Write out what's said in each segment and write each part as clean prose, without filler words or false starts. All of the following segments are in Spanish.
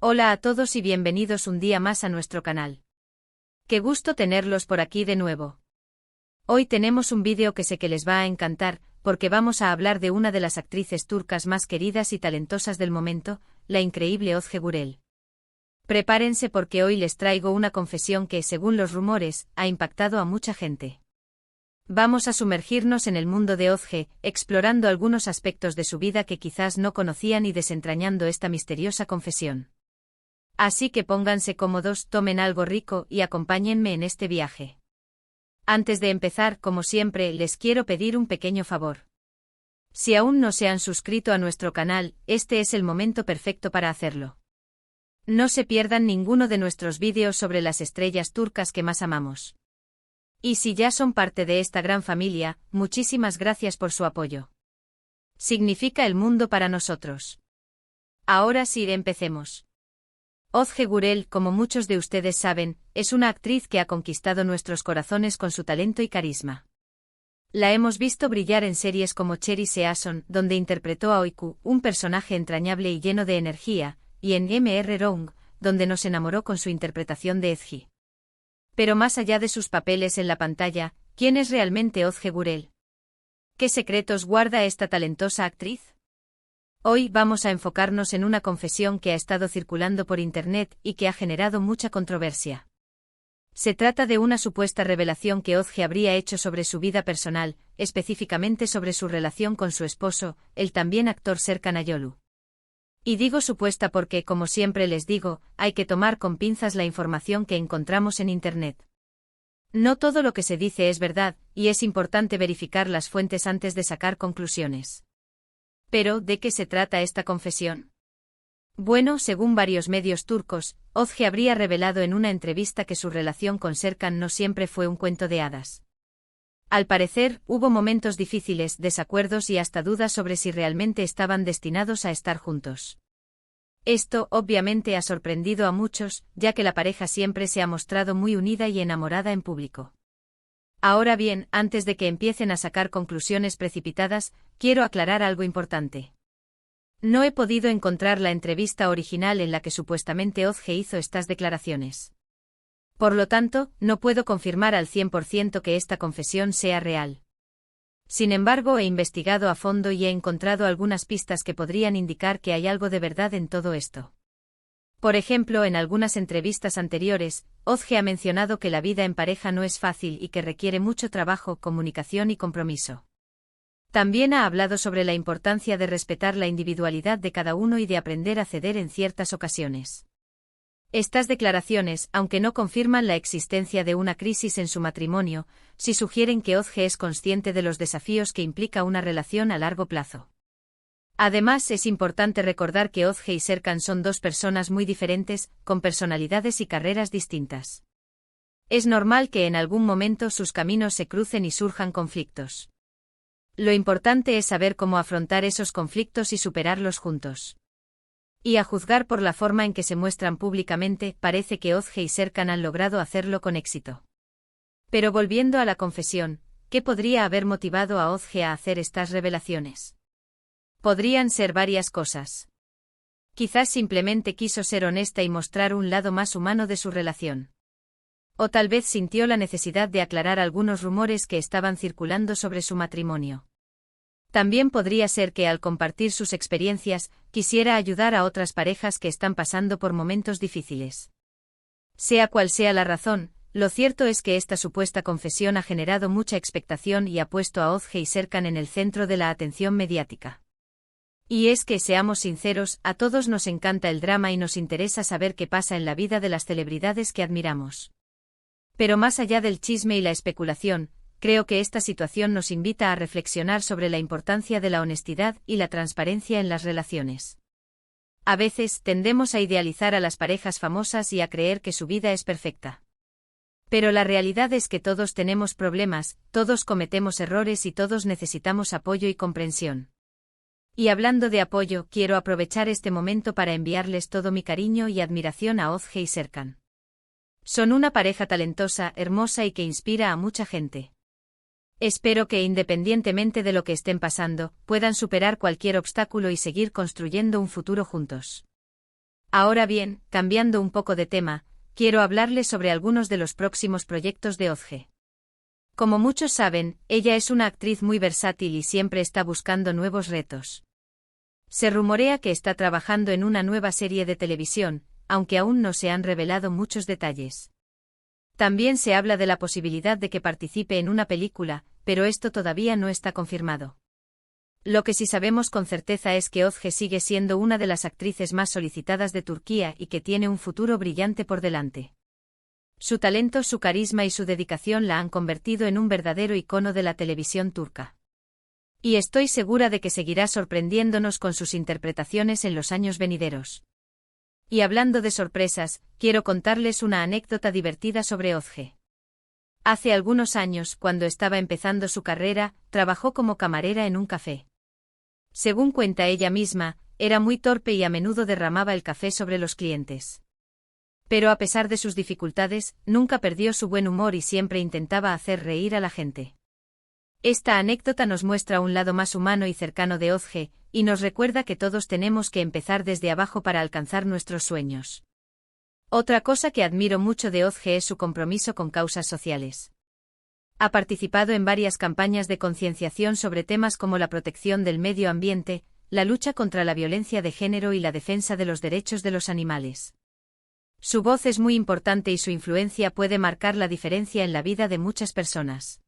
Hola a todos y bienvenidos un día más a nuestro canal. Qué gusto tenerlos por aquí de nuevo. Hoy tenemos un vídeo que sé que les va a encantar, porque vamos a hablar de una de las actrices turcas más queridas y talentosas del momento, la increíble Özge Gürel. Prepárense porque hoy les traigo una confesión que, según los rumores, ha impactado a mucha gente. Vamos a sumergirnos en el mundo de Özge, explorando algunos aspectos de su vida que quizás no conocían y desentrañando esta misteriosa confesión. Así que pónganse cómodos, tomen algo rico y acompáñenme en este viaje. Antes de empezar, como siempre, les quiero pedir un pequeño favor. Si aún no se han suscrito a nuestro canal, este es el momento perfecto para hacerlo. No se pierdan ninguno de nuestros vídeos sobre las estrellas turcas que más amamos. Y si ya son parte de esta gran familia, muchísimas gracias por su apoyo. Significa el mundo para nosotros. Ahora sí, empecemos. Özge Gürel, como muchos de ustedes saben, es una actriz que ha conquistado nuestros corazones con su talento y carisma. La hemos visto brillar en series como Cherry Season, donde interpretó a Öykü, un personaje entrañable y lleno de energía, y en Mr. Wrong, donde nos enamoró con su interpretación de Ezgi. Pero más allá de sus papeles en la pantalla, ¿quién es realmente Özge Gürel? ¿Qué secretos guarda esta talentosa actriz? Hoy vamos a enfocarnos en una confesión que ha estado circulando por internet y que ha generado mucha controversia. Se trata de una supuesta revelación que Özge habría hecho sobre su vida personal, específicamente sobre su relación con su esposo, el también actor Serkan Ayolu. Y digo supuesta porque, como siempre les digo, hay que tomar con pinzas la información que encontramos en internet. No todo lo que se dice es verdad, y es importante verificar las fuentes antes de sacar conclusiones. Pero, ¿de qué se trata esta confesión? Bueno, según varios medios turcos, Özge habría revelado en una entrevista que su relación con Serkan no siempre fue un cuento de hadas. Al parecer, hubo momentos difíciles, desacuerdos y hasta dudas sobre si realmente estaban destinados a estar juntos. Esto, obviamente, ha sorprendido a muchos, ya que la pareja siempre se ha mostrado muy unida y enamorada en público. Ahora bien, antes de que empiecen a sacar conclusiones precipitadas, quiero aclarar algo importante. No he podido encontrar la entrevista original en la que supuestamente Özge hizo estas declaraciones. Por lo tanto, no puedo confirmar al 100% que esta confesión sea real. Sin embargo, he investigado a fondo y he encontrado algunas pistas que podrían indicar que hay algo de verdad en todo esto. Por ejemplo, en algunas entrevistas anteriores, Özge ha mencionado que la vida en pareja no es fácil y que requiere mucho trabajo, comunicación y compromiso. También ha hablado sobre la importancia de respetar la individualidad de cada uno y de aprender a ceder en ciertas ocasiones. Estas declaraciones, aunque no confirman la existencia de una crisis en su matrimonio, sí sugieren que Özge es consciente de los desafíos que implica una relación a largo plazo. Además, es importante recordar que Özge y Serkan son dos personas muy diferentes, con personalidades y carreras distintas. Es normal que en algún momento sus caminos se crucen y surjan conflictos. Lo importante es saber cómo afrontar esos conflictos y superarlos juntos. Y a juzgar por la forma en que se muestran públicamente, parece que Özge y Serkan han logrado hacerlo con éxito. Pero volviendo a la confesión, ¿qué podría haber motivado a Özge a hacer estas revelaciones? Podrían ser varias cosas. Quizás simplemente quiso ser honesta y mostrar un lado más humano de su relación. O tal vez sintió la necesidad de aclarar algunos rumores que estaban circulando sobre su matrimonio. También podría ser que al compartir sus experiencias, quisiera ayudar a otras parejas que están pasando por momentos difíciles. Sea cual sea la razón, lo cierto es que esta supuesta confesión ha generado mucha expectación y ha puesto a Özge y Serkan en el centro de la atención mediática. Y es que, seamos sinceros, a todos nos encanta el drama y nos interesa saber qué pasa en la vida de las celebridades que admiramos. Pero más allá del chisme y la especulación, creo que esta situación nos invita a reflexionar sobre la importancia de la honestidad y la transparencia en las relaciones. A veces tendemos a idealizar a las parejas famosas y a creer que su vida es perfecta. Pero la realidad es que todos tenemos problemas, todos cometemos errores y todos necesitamos apoyo y comprensión. Y hablando de apoyo, quiero aprovechar este momento para enviarles todo mi cariño y admiración a Özge y Serkan. Son una pareja talentosa, hermosa y que inspira a mucha gente. Espero que, independientemente de lo que estén pasando, puedan superar cualquier obstáculo y seguir construyendo un futuro juntos. Ahora bien, cambiando un poco de tema, quiero hablarles sobre algunos de los próximos proyectos de Ozge. Como muchos saben, ella es una actriz muy versátil y siempre está buscando nuevos retos. Se rumorea que está trabajando en una nueva serie de televisión, aunque aún no se han revelado muchos detalles. También se habla de la posibilidad de que participe en una película, pero esto todavía no está confirmado. Lo que sí sabemos con certeza es que Ozge sigue siendo una de las actrices más solicitadas de Turquía y que tiene un futuro brillante por delante. Su talento, su carisma y su dedicación la han convertido en un verdadero icono de la televisión turca. Y estoy segura de que seguirá sorprendiéndonos con sus interpretaciones en los años venideros. Y hablando de sorpresas, quiero contarles una anécdota divertida sobre Ozge. Hace algunos años, cuando estaba empezando su carrera, trabajó como camarera en un café. Según cuenta ella misma, era muy torpe y a menudo derramaba el café sobre los clientes. Pero a pesar de sus dificultades, nunca perdió su buen humor y siempre intentaba hacer reír a la gente. Esta anécdota nos muestra un lado más humano y cercano de Ozge, y nos recuerda que todos tenemos que empezar desde abajo para alcanzar nuestros sueños. Otra cosa que admiro mucho de Ozge es su compromiso con causas sociales. Ha participado en varias campañas de concienciación sobre temas como la protección del medio ambiente, la lucha contra la violencia de género y la defensa de los derechos de los animales. Su voz es muy importante y su influencia puede marcar la diferencia en la vida de muchas personas.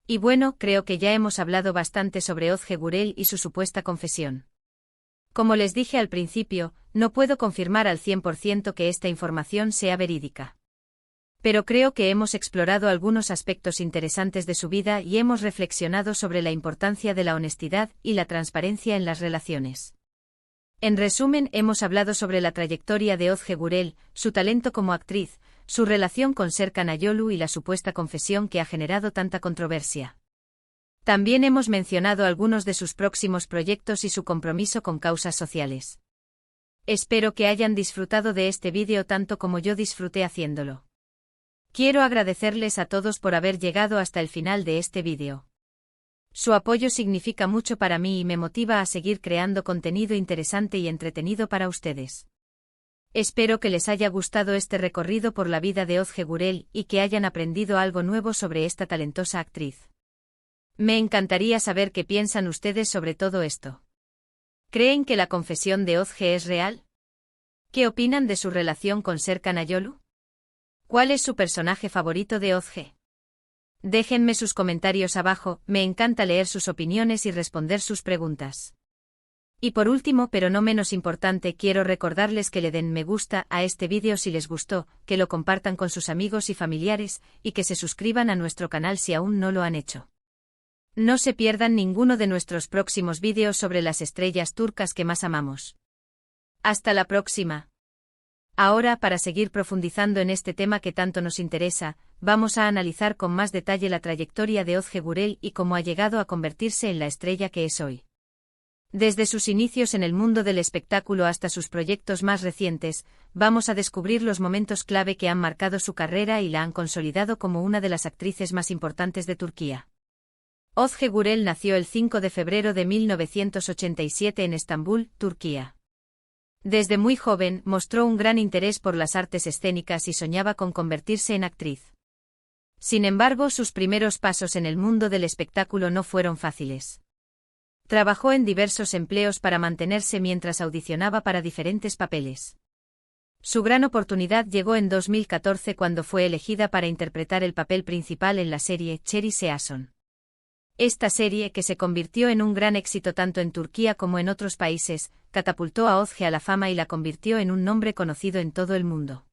Y bueno, creo que ya hemos hablado bastante sobre Ozge Gürel y su supuesta confesión. Como les dije al principio, no puedo confirmar al 100% que esta información sea verídica. Pero creo que hemos explorado algunos aspectos interesantes de su vida y hemos reflexionado sobre la importancia de la honestidad y la transparencia en las relaciones. En resumen, hemos hablado sobre la trayectoria de Ozge Gürel, su talento como actriz, su relación con Serkan Ayolu y la supuesta confesión que ha generado tanta controversia. También hemos mencionado algunos de sus próximos proyectos y su compromiso con causas sociales. Espero que hayan disfrutado de este vídeo tanto como yo disfruté haciéndolo. Quiero agradecerles a todos por haber llegado hasta el final de este vídeo. Su apoyo significa mucho para mí y me motiva a seguir creando contenido interesante y entretenido para ustedes. Espero que les haya gustado este recorrido por la vida de Ozge Gürel y que hayan aprendido algo nuevo sobre esta talentosa actriz. Me encantaría saber qué piensan ustedes sobre todo esto. ¿Creen que la confesión de Ozge es real? ¿Qué opinan de su relación con Serkan Ayolu? ¿Cuál es su personaje favorito de Ozge? Déjenme sus comentarios abajo, me encanta leer sus opiniones y responder sus preguntas. Y por último, pero no menos importante, quiero recordarles que le den me gusta a este vídeo si les gustó, que lo compartan con sus amigos y familiares, y que se suscriban a nuestro canal si aún no lo han hecho. No se pierdan ninguno de nuestros próximos vídeos sobre las estrellas turcas que más amamos. Hasta la próxima. Ahora, para seguir profundizando en este tema que tanto nos interesa, vamos a analizar con más detalle la trayectoria de Ozge Gürel y cómo ha llegado a convertirse en la estrella que es hoy. Desde sus inicios en el mundo del espectáculo hasta sus proyectos más recientes, vamos a descubrir los momentos clave que han marcado su carrera y la han consolidado como una de las actrices más importantes de Turquía. Ozge Gürel nació el 5 de febrero de 1987 en Estambul, Turquía. Desde muy joven mostró un gran interés por las artes escénicas y soñaba con convertirse en actriz. Sin embargo, sus primeros pasos en el mundo del espectáculo no fueron fáciles. Trabajó en diversos empleos para mantenerse mientras audicionaba para diferentes papeles. Su gran oportunidad llegó en 2014 cuando fue elegida para interpretar el papel principal en la serie Cherry Season. Esta serie, que se convirtió en un gran éxito tanto en Turquía como en otros países, catapultó a Ozge a la fama y la convirtió en un nombre conocido en todo el mundo.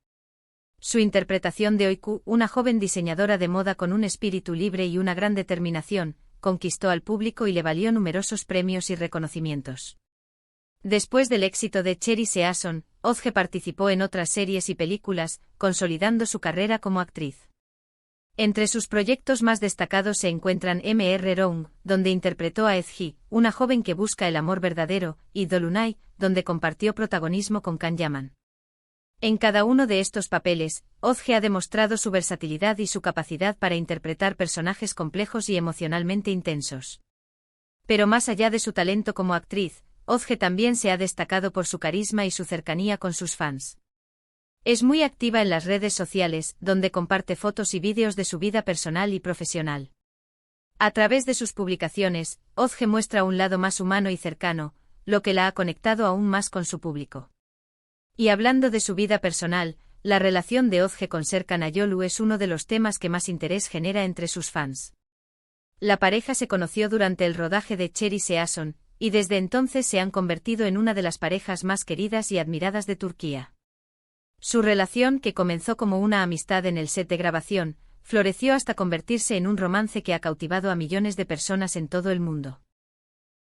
Su interpretación de Öykü, una joven diseñadora de moda con un espíritu libre y una gran determinación, conquistó al público y le valió numerosos premios y reconocimientos. Después del éxito de Cherry Season, Ozge participó en otras series y películas, consolidando su carrera como actriz. Entre sus proyectos más destacados se encuentran Mr. Round, donde interpretó a Ezgi, una joven que busca el amor verdadero, y Dolunay, donde compartió protagonismo con Can Yaman. En cada uno de estos papeles, Ozge ha demostrado su versatilidad y su capacidad para interpretar personajes complejos y emocionalmente intensos. Pero más allá de su talento como actriz, Ozge también se ha destacado por su carisma y su cercanía con sus fans. Es muy activa en las redes sociales, donde comparte fotos y vídeos de su vida personal y profesional. A través de sus publicaciones, Ozge muestra un lado más humano y cercano, lo que la ha conectado aún más con su público. Y hablando de su vida personal, la relación de Ozge con Serkan Ayolu es uno de los temas que más interés genera entre sus fans. La pareja se conoció durante el rodaje de Cherry Season, y desde entonces se han convertido en una de las parejas más queridas y admiradas de Turquía. Su relación, que comenzó como una amistad en el set de grabación, floreció hasta convertirse en un romance que ha cautivado a millones de personas en todo el mundo.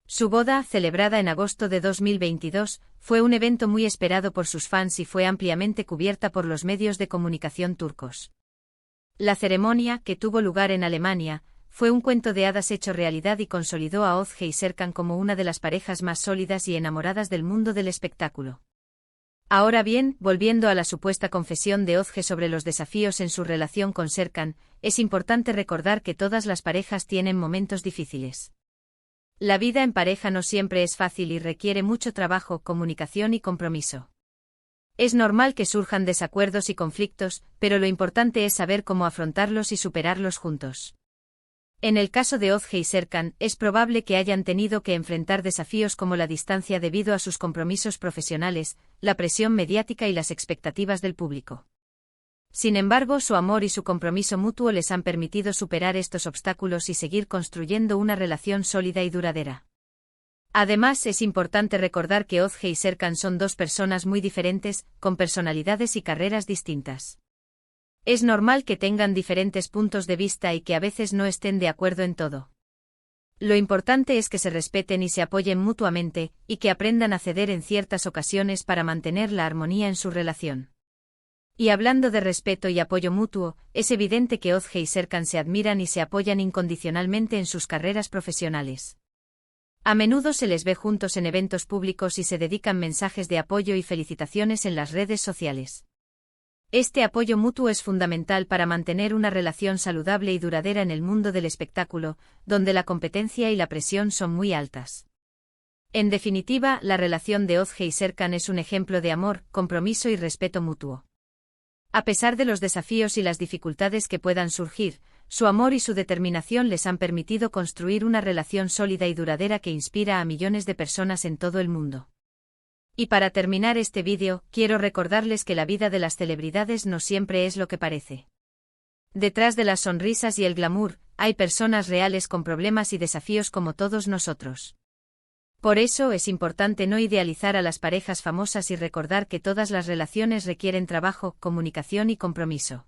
Su boda, celebrada en agosto de 2022, fue un evento muy esperado por sus fans y fue ampliamente cubierta por los medios de comunicación turcos. La ceremonia, que tuvo lugar en Alemania, fue un cuento de hadas hecho realidad y consolidó a Ozge y Serkan como una de las parejas más sólidas y enamoradas del mundo del espectáculo. Ahora bien, volviendo a la supuesta confesión de Ozge sobre los desafíos en su relación con Serkan, es importante recordar que todas las parejas tienen momentos difíciles. La vida en pareja no siempre es fácil y requiere mucho trabajo, comunicación y compromiso. Es normal que surjan desacuerdos y conflictos, pero lo importante es saber cómo afrontarlos y superarlos juntos. En el caso de Ozge y Serkan, es probable que hayan tenido que enfrentar desafíos como la distancia debido a sus compromisos profesionales, la presión mediática y las expectativas del público. Sin embargo, su amor y su compromiso mutuo les han permitido superar estos obstáculos y seguir construyendo una relación sólida y duradera. Además, es importante recordar que Ozge y Serkan son dos personas muy diferentes, con personalidades y carreras distintas. Es normal que tengan diferentes puntos de vista y que a veces no estén de acuerdo en todo. Lo importante es que se respeten y se apoyen mutuamente, y que aprendan a ceder en ciertas ocasiones para mantener la armonía en su relación. Y hablando de respeto y apoyo mutuo, es evidente que Ozge y Serkan se admiran y se apoyan incondicionalmente en sus carreras profesionales. A menudo se les ve juntos en eventos públicos y se dedican mensajes de apoyo y felicitaciones en las redes sociales. Este apoyo mutuo es fundamental para mantener una relación saludable y duradera en el mundo del espectáculo, donde la competencia y la presión son muy altas. En definitiva, la relación de Ozge y Serkan es un ejemplo de amor, compromiso y respeto mutuo. A pesar de los desafíos y las dificultades que puedan surgir, su amor y su determinación les han permitido construir una relación sólida y duradera que inspira a millones de personas en todo el mundo. Y para terminar este vídeo, quiero recordarles que la vida de las celebridades no siempre es lo que parece. Detrás de las sonrisas y el glamour, hay personas reales con problemas y desafíos como todos nosotros. Por eso es importante no idealizar a las parejas famosas y recordar que todas las relaciones requieren trabajo, comunicación y compromiso.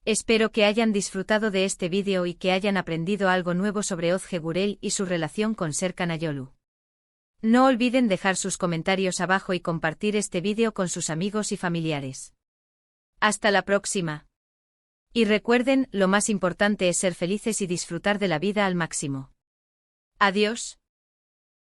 Espero que hayan disfrutado de este vídeo y que hayan aprendido algo nuevo sobre Ozge Gürel y su relación con Serkan Ayolu. No olviden dejar sus comentarios abajo y compartir este vídeo con sus amigos y familiares. Hasta la próxima. Y recuerden, lo más importante es ser felices y disfrutar de la vida al máximo. Adiós.